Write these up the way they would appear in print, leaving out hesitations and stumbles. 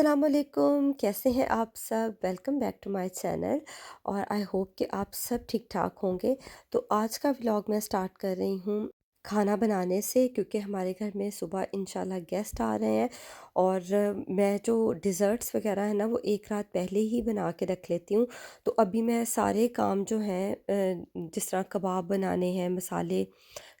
अस्सलामुअलैकुम, कैसे हैं आप सब? Welcome back to my channel. और आई होप कि आप सब ठीक-ठाक होंगे। तो आज का व्लॉग मैं स्टार्ट कर रही हूँ खाना बनाने से, क्योंकि हमारे घर में सुबह इंशाल्लाह गेस्ट आ रहे हैं। और मैं जो डिज़र्ट्स वग़ैरह है ना, वो एक रात पहले ही बना के रख लेती हूँ। तो अभी मैं सारे काम जो हैं जिस तरह कबाब बनाने हैं, मसाले,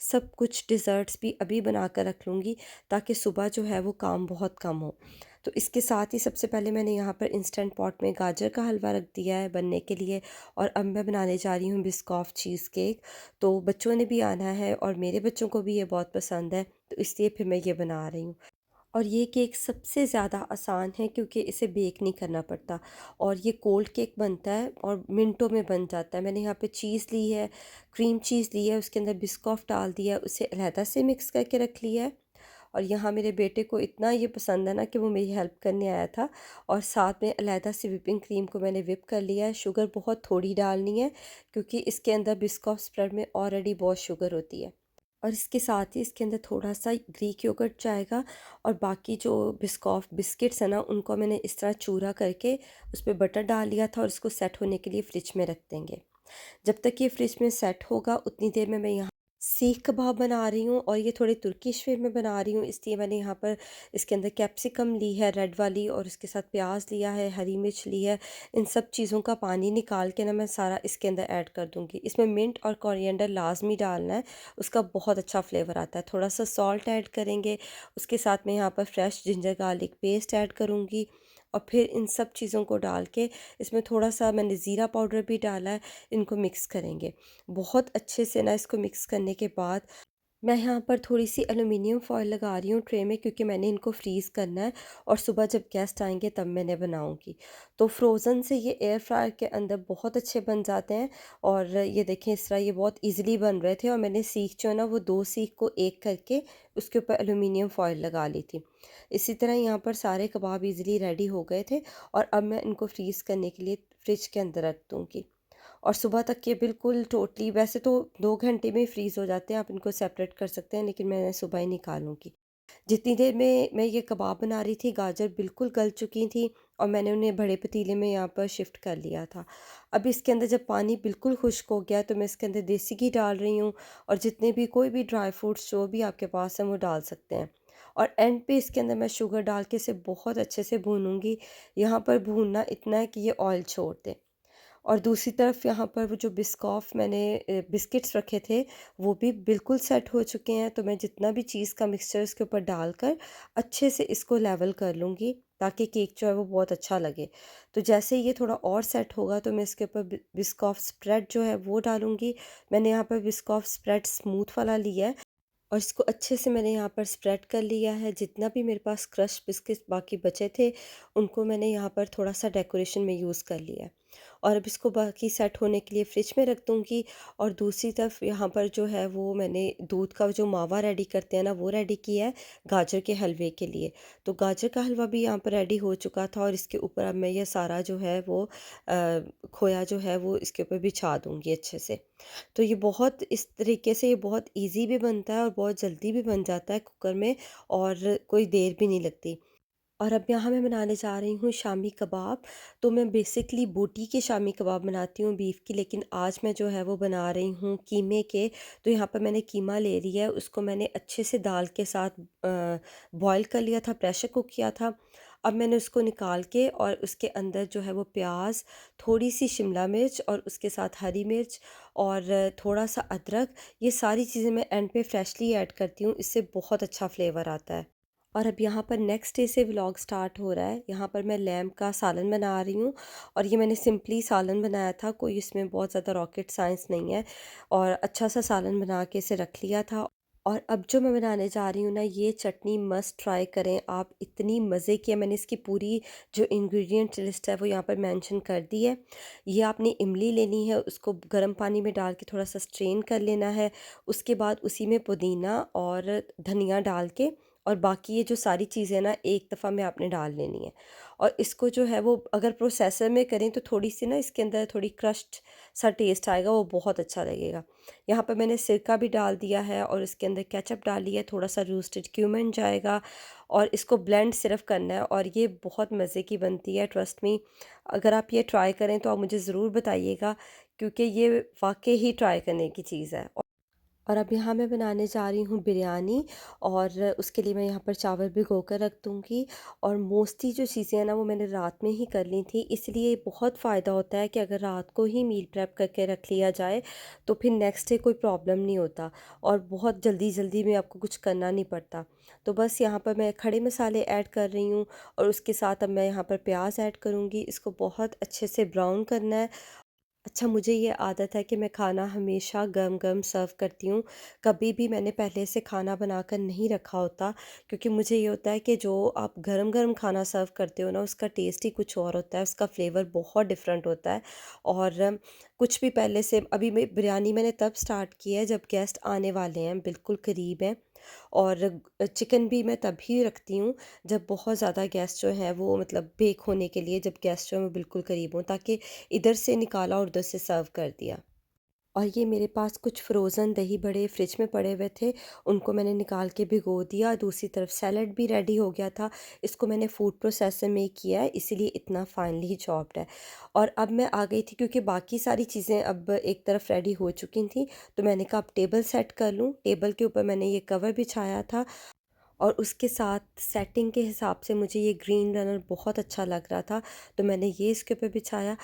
सब कुछ डिज़र्ट्स भी अभी बना कर रख लूँगी, ताकि सुबह जो है वो काम बहुत कम हो। तो इसके साथ ही सबसे पहले मैंने यहाँ पर इंस्टेंट पॉट में गाजर का हलवा रख दिया है बनने के लिए। और अब मैं बनाने जा रही हूँ बिस्कॉफ चीज़ केक। तो बच्चों ने भी आना है और मेरे बच्चों को भी ये बहुत पसंद है, तो इसलिए फिर मैं ये बना रही हूँ। और ये केक सबसे ज़्यादा आसान है, क्योंकि इसे बेक नहीं करना पड़ता। और ये कोल्ड केक बनता है और मिनटों में बन जाता है। मैंने यहाँ पे चीज़ ली है, क्रीम चीज़ ली है, उसके अंदर बिस्कॉफ डाल दिया, उसे अलहदा से मिक्स करके रख लिया है। और यहाँ मेरे बेटे को इतना ये पसंद है ना, कि वो मेरी हेल्प करने आया था। और साथ में अलहदा से व्हिपिंग क्रीम को मैंने व्हिप कर लिया है। शुगर बहुत थोड़ी डालनी है, क्योंकि इसके अंदर बिस्कॉफ स्प्रेड में ऑलरेडी बहुत शुगर होती है। और इसके साथ ही इसके अंदर थोड़ा-सा ग्रीक योगर्ट जाएगा। और बाकी जो बिस्कॉफ बिस्किट्स हैं ना, उनको मैंने इस तरह चूरा करके उस पे बटर डाल लिया था, और इसको सेट होने के लिए फ्रिज में रख देंगे। जब तक ये फ्रिज में सेट होगा, उतनी देर में मैं यहाँ सीख कबाब बना रही हूँ। और ये थोड़े तुर्किश वे में बना रही हूँ, इसलिए मैंने यहाँ पर इसके अंदर कैप्सिकम ली है रेड वाली, और इसके साथ प्याज लिया है, हरी मिर्च ली है। इन सब चीज़ों का पानी निकाल के ना मैं सारा इसके अंदर ऐड कर दूँगी। इसमें मिंट और कोरिएंडर लाजमी डालना है, उसका बहुत अच्छा फ्लेवर आता है। थोड़ा सा सॉल्ट ऐड करेंगे, उसके साथ में यहाँ पर fresh ginger garlic paste add करूँगी। और फिर इन सब चीज़ों को डाल के इसमें थोड़ा-सा मैंने ज़ीरा पाउडर भी डाला है, इनको मिक्स करेंगे। बहुत अच्छे से ना इसको मिक्स करने के बाद मैं यहाँ पर थोड़ी-सी एल्युमिनियम फ़ॉइल लगा रही हूँ ट्रे में, क्योंकि मैंने इनको फ्रीज़ करना है, और सुबह जब गेस्ट आएँगे तब मैंने बनाऊँगी। तो फ्रोज़न से ये एयर फ्रायर के अंदर बहुत अच्छे बन जाते हैं। और ये देखें, इस तरह ये बहुत ईज़िली बन रहे थे, और मैंने सीख जो है ना, वो 2 सीख को एक करके उसके ऊपर एल्युमिनियम फ़ॉइल लगा ली थी। इसी तरह यहाँ पर सारे कबाब ईज़िली रेडी हो गए थे, और अब मैं इनको फ्रीज़ करने के लिए फ्रिज के अंदर रख दूँगी। और सुबह तक ये बिल्कुल टोटली, वैसे तो 2 घंटे में ही फ्रीज़ हो जाते हैं, आप इनको सेपरेट कर सकते हैं, लेकिन मैं सुबह ही निकालूँगी। जितनी देर में मैं ये कबाब बना रही थी, गाजर बिल्कुल गल चुकी थी, और मैंने उन्हें बड़े पतीले में यहाँ पर शिफ्ट कर लिया था। अब इसके अंदर जब पानी बिल्कुल खुश्क हो गया, तो मैं इसके अंदर देसी घी डाल रही हूँ। और जितने भी कोई भी ड्राई फ्रूट्स जो भी आपके पास हैं, वो डाल सकते हैं। और एंड पे इसके अंदर मैं शुगर डाल के इसे बहुत अच्छे से भूनूँगी। यहाँ पर भूनना इतना है कि ये ऑयल छोड़ दे। और दूसरी तरफ यहाँ पर वो जो बिस्कॉफ मैंने बिस्किट्स रखे थे, वो भी बिल्कुल सेट हो चुके हैं। तो मैं जितना भी चीज़ का मिक्सचर इसके ऊपर डालकर अच्छे से इसको लेवल कर लूँगी, ताकि केक जो है वो बहुत अच्छा लगे। तो जैसे ये थोड़ा और सेट होगा, तो मैं इसके ऊपर बिस्कॉफ स्प्रेड जो है वो डालूँगी। मैंने यहाँ पर बिस्कॉफ स्प्रेड स्मूथ वाला लिया है, और इसको अच्छे से मैंने यहाँ पर स्प्रेड कर लिया है। जितना भी मेरे पास क्रश बिस्किट बाकी बचे थे, उनको मैंने यहाँ पर थोड़ा-सा डेकोरेशन में यूज़ कर लिया है। और अब इसको बाकी सेट होने के लिए फ्रिज में रख दूँगी। और दूसरी तरफ यहाँ पर जो है, वो मैंने दूध का जो मावा रेडी करते हैं ना, वो रेडी किया है गाजर के हलवे के लिए। तो गाजर का हलवा भी यहाँ पर रेडी हो चुका था, और इसके ऊपर अब मैं ये सारा जो है वो खोया जो है वो इसके ऊपर बिछा दूँगी अच्छे से। तो ये बहुत इस तरीके से ये बहुत ईज़ी भी बनता है, और बहुत जल्दी भी बन जाता है कुकर में, और कोई देर भी नहीं लगती। और अब यहाँ मैं बनाने जा रही हूँ शामी कबाब। तो मैं बेसिकली बोटी के शामी कबाब बनाती हूँ बीफ की, लेकिन आज मैं जो है वो बना रही हूँ कीमे के। तो यहाँ पर मैंने कीमा ले लिया है, उसको मैंने अच्छे से दाल के साथ बॉईल कर लिया था, प्रेशर कुक किया था। अब मैंने उसको निकाल के, और उसके अंदर जो है वो प्याज, थोड़ी सी शिमला मिर्च, और उसके साथ हरी मिर्च, और थोड़ा सा अदरक, ये सारी चीज़ें मैं एंड पे फ्रेशली ऐड करती हूँ, इससे बहुत अच्छा फ्लेवर आता है। और अब यहाँ पर नेक्स्ट डे से व्लॉग स्टार्ट हो रहा है। यहाँ पर मैं लैम्प का सालन बना रही हूँ, और ये मैंने सिंपली सालन बनाया था, कोई इसमें बहुत ज़्यादा रॉकेट साइंस नहीं है। और अच्छा सा सालन बना के इसे रख लिया था। और अब जो मैं बनाने जा रही हूँ ना, ये चटनी मस्ट ट्राई करें आप, इतनी मज़े की है। मैंने इसकी पूरी जो इंग्रेडिएंट लिस्ट है वो यहाँ पर मेंशन कर दी है। ये आपने इमली लेनी है, उसको गर्म पानी में डाल के थोड़ा सा स्ट्रेन कर लेना है। उसके बाद उसी में पुदीना और धनिया डाल के, और बाकी ये जो सारी चीज़ें ना एक दफ़ा में आपने डाल लेनी है। और इसको जो है वो अगर प्रोसेसर में करें तो थोड़ी-सी ना इसके अंदर थोड़ी क्रश्ड सा टेस्ट आएगा, वो बहुत अच्छा लगेगा। यहाँ पर मैंने सिरका भी डाल दिया है और इसके अंदर केचअप डाली है, थोड़ा-सा रोस्टेड क्यूमिन जाएगा और इसको ब्लेंड सिर्फ़ करना है और ये बहुत मज़े की बनती है, ट्रस्ट मी। अगर आप ये ट्राई करें तो आप मुझे ज़रूर बताइएगा, क्योंकि ये वाक़ई ही ट्राई करने की चीज़ है। और अब यहाँ मैं बनाने जा रही हूँ बिरयानी, और उसके लिए मैं यहाँ पर चावल भिगो कर रख दूँगी। और मोस्टली जो चीज़ें हैं ना वो मैंने रात में ही कर ली थी, इसलिए बहुत फ़ायदा होता है कि अगर रात को ही मील प्रेप करके रख लिया जाए तो फिर नेक्स्ट डे कोई प्रॉब्लम नहीं होता और बहुत जल्दी जल्दी में आपको कुछ करना नहीं पड़ता। तो बस यहाँ पर मैं खड़े मसाले ऐड कर रही हूँ और उसके साथ अब मैं यहाँ पर प्याज ऐड करूँगी। इसको बहुत अच्छे से ब्राउन करना है। अच्छा, मुझे ये आदत है कि मैं खाना हमेशा गरम-गरम सर्व करती हूँ। कभी भी मैंने पहले से खाना बनाकर नहीं रखा होता, क्योंकि मुझे ये होता है कि जो आप गरम-गरम खाना सर्व करते हो ना, उसका टेस्ट ही कुछ और होता है, उसका फ्लेवर बहुत डिफरेंट होता है। और कुछ भी पहले से अभी मैं बिरयानी मैंने तब स्टार्ट की है जब गेस्ट आने वाले हैं, बिल्कुल करीब हैं। और चिकन भी मैं तभी रखती हूँ जब बहुत ज़्यादा गेस्ट जो हैं वो मतलब बेक होने के लिए, जब गेस्ट जो हैं वो बिल्कुल करीब हों, ताकि इधर से निकाला और उधर से सर्व कर दिया। और ये मेरे पास कुछ फ्रोज़न दही बड़े फ्रिज में पड़े हुए थे, उनको मैंने निकाल के भिगो दिया। दूसरी तरफ सैलड भी रेडी हो गया था, इसको मैंने फूड प्रोसेसर में ही किया है, इसीलिए इतना फाइनली चॉप्ड है। और अब मैं आ गई थी क्योंकि बाकी सारी चीज़ें अब एक तरफ रेडी हो चुकी थी, तो मैंने कहा अब टेबल सेट कर लूँ। टेबल के ऊपर मैंने ये कवर बिछाया था और उसके साथ सेटिंग के हिसाब से मुझे ये ग्रीन रनर बहुत अच्छा लग रहा था, तो मैंने ये इसके ऊपर बिछाया।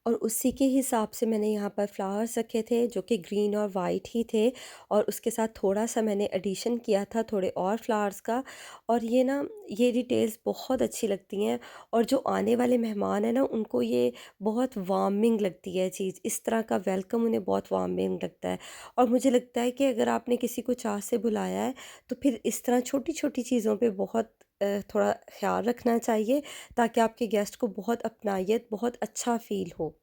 और उसी के हिसाब से मैंने यहाँ पर फ्लावर्स रखे थे जो कि ग्रीन और वाइट ही थे, और उसके साथ थोड़ा-सा मैंने एडिशन किया था थोड़े और फ्लावर्स का। और ये ना, ये डिटेल्स बहुत अच्छी लगती हैं और जो आने वाले मेहमान हैं ना उनको ये बहुत वार्मिंग लगती है चीज़, इस तरह का वेलकम उन्हें बहुत वार्मिंग लगता है। और मुझे लगता है कि अगर आपने किसी को चाह से बुलाया है तो फिर इस तरह छोटी-छोटी चीज़ों पे बहुत थोड़ा ख़्याल रखना चाहिए, ताकि आपके गेस्ट को बहुत अपनाइयत, बहुत अच्छा फ़ील हो।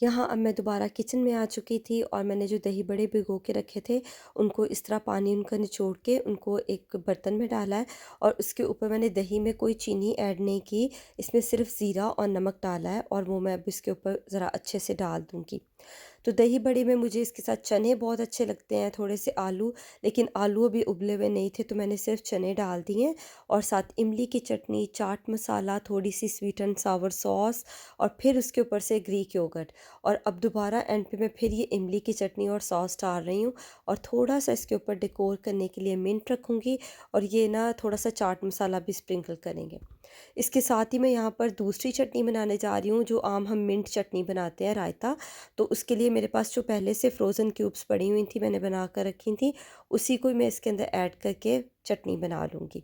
यहाँ अब मैं दोबारा किचन में आ चुकी थी और मैंने जो दही बड़े भिगो के रखे थे, उनको इस तरह पानी उनका निचोड़ के उनको एक बर्तन में डाला है। और उसके ऊपर मैंने दही में कोई चीनी ऐड नहीं की, इसमें सिर्फ़ ज़ीरा और नमक डाला है और वो मैं अब इसके ऊपर ज़रा अच्छे से डाल दूँगी। तो दही बड़े में मुझे इसके साथ चने बहुत अच्छे लगते हैं, थोड़े से आलू, लेकिन आलू अभी उबले हुए नहीं थे तो मैंने सिर्फ चने डाल दिए। और साथ इमली की चटनी, चाट मसाला, थोड़ी सी स्वीट एंड सावर सॉस और फिर उसके ऊपर से ग्रीक योगर्ट। और अब दोबारा एंड पे मैं फिर ये इमली की चटनी और सॉस डाल रही हूँ और थोड़ा सा इसके ऊपर डेकोर करने के लिए मिंट रखूँगी और ये ना थोड़ा सा चाट मसाला भी स्प्रिंकल करेंगे। इसके साथ ही मैं यहाँ पर दूसरी चटनी बनाने जा रही हूँ जो आम हम मिंट चटनी बनाते हैं, रायता। तो उसके लिए मेरे पास जो पहले से फ्रोज़न क्यूब्स पड़ी हुई थी, मैंने बना कर रखी थी, उसी को मैं इसके अंदर ऐड करके चटनी बना लूँगी।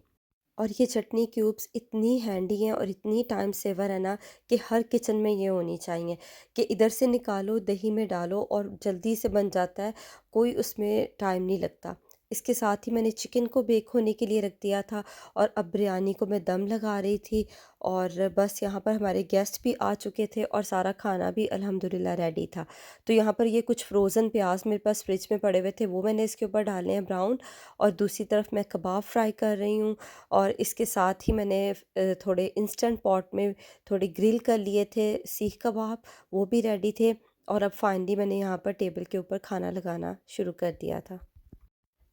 और ये चटनी क्यूब्स इतनी हैंडी हैं और इतनी टाइम सेवर है ना कि हर किचन में ये होनी चाहिए कि इधर से निकालो, दही में डालो और जल्दी से बन जाता है, कोई उसमें टाइम नहीं लगता। इसके साथ ही मैंने चिकन को बेक होने के लिए रख दिया था और अब बिरयानी को मैं दम लगा रही थी। और बस यहाँ पर हमारे गेस्ट भी आ चुके थे और सारा खाना भी अल्हम्दुलिल्लाह रेडी था। तो यहाँ पर ये कुछ फ्रोज़न प्याज मेरे पास फ्रिज में पड़े हुए थे, वो मैंने इसके ऊपर डाले हैं ब्राउन। और दूसरी तरफ मैं कबाब फ्राई कर रही हूँ और इसके साथ ही मैंने थोड़े इंस्टेंट पॉट में थोड़े ग्रिल कर लिए थे सीख कबाब, वो भी रेडी थे। और अब फाइनली मैंने यहाँ पर टेबल के ऊपर खाना लगाना शुरू कर दिया था।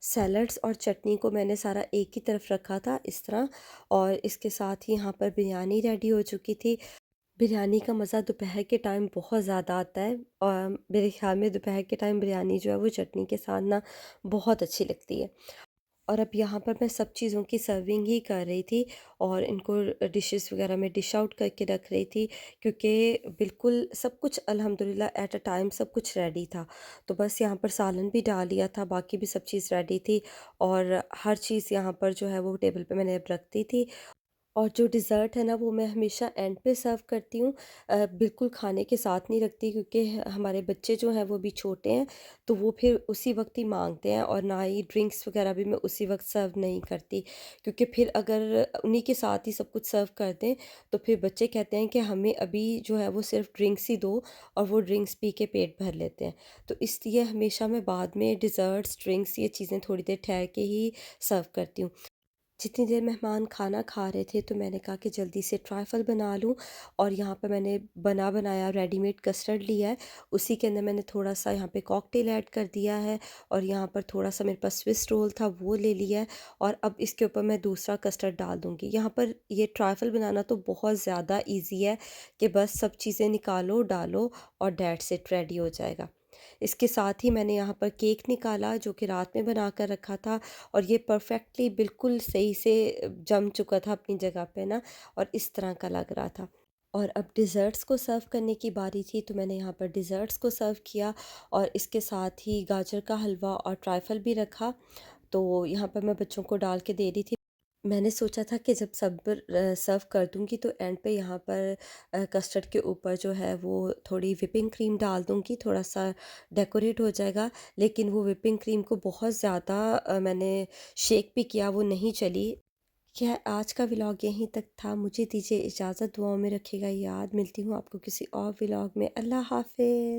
सैलड्स और चटनी को मैंने सारा एक ही तरफ रखा था इस तरह, और इसके साथ ही यहाँ पर बिरयानी रेडी हो चुकी थी। बिरयानी का मज़ा दोपहर के टाइम बहुत ज़्यादा आता है और मेरे ख़्याल में दोपहर के टाइम बिरयानी जो है वो चटनी के साथ ना बहुत अच्छी लगती है। और अब यहाँ पर मैं सब चीज़ों की सर्विंग ही कर रही थी और इनको डिशेस वगैरह में डिश आउट करके रख रही थी, क्योंकि बिल्कुल सब कुछ अल्हम्दुलिल्लाह एट अ टाइम सब कुछ रेडी था। तो बस यहाँ पर सालन भी डाल लिया था, बाकी भी सब चीज़ रेडी थी और हर चीज़ यहाँ पर जो है वो टेबल पे मैंने अब रख दी थी। और जो डिज़र्ट है ना वो मैं हमेशा एंड पे सर्व करती हूँ। बिल्कुल खाने के साथ नहीं रखती, क्योंकि हमारे बच्चे जो हैं वो भी छोटे हैं, तो वो फिर उसी वक्त ही मांगते हैं। और ना ही ड्रिंक्स वगैरह भी मैं उसी वक्त सर्व नहीं करती, क्योंकि फिर अगर उन्हीं के साथ ही सब कुछ सर्व कर दें तो फिर बच्चे कहते हैं कि हमें अभी जो है वो सिर्फ ड्रिंक्स ही दो, और वो ड्रिंक्स पी के पेट भर लेते हैं। तो इसलिए हमेशा मैं बाद में डिज़र्ट्स, ड्रिंक्स, ये चीज़ें थोड़ी देर ठहर के ही सर्व करती हूँ। जितनी देर मेहमान खाना खा रहे थे तो मैंने कहा कि जल्दी से ट्राइफ़ल बना लूँ। और यहाँ पे मैंने बना बनाया रेडीमेड कस्टर्ड लिया है। उसी के अंदर मैंने थोड़ा-सा यहाँ पे कॉकटेल ऐड कर दिया है, और यहाँ पर थोड़ा-सा मेरे पास स्विस रोल था वो ले लिया है। और अब इसके ऊपर मैं दूसरा कस्टर्ड डाल दूँगी। यहाँ पर ये ट्राइफ़ल बनाना तो बहुत ज़्यादा ईज़ी है कि बस सब चीज़ें निकालो, डालो और दैट्स इट, रेडी हो जाएगा। इसके साथ ही मैंने यहाँ पर केक निकाला जो कि रात में बना कर रखा था, और ये परफेक्टली बिल्कुल सही से जम चुका था अपनी जगह पे ना, और इस तरह का लग रहा था। और अब डिज़र्ट्स को सर्व करने की बारी थी, तो मैंने यहाँ पर डिज़र्ट्स को सर्व किया, और इसके साथ ही गाजर का हलवा और ट्राइफ़ल भी रखा। तो यहाँ पर मैं बच्चों को डाल के दे रही थी। मैंने सोचा था कि जब सब सर्व कर दूँगी तो एंड पे यहाँ पर कस्टर्ड के ऊपर जो है वो थोड़ी व्हिपिंग क्रीम डाल दूँगी, थोड़ा-सा डेकोरेट हो जाएगा। लेकिन वो व्हिपिंग क्रीम को बहुत ज़्यादा मैंने शेक भी किया, वो नहीं चली। खैर, आज का व्लॉग यहीं तक था। मुझे दीजिए इजाज़त, दुआओं में रखिएगा याद। मिलती हूँ आपको किसी और व्लॉग में। अल्लाह हाफ़िज़।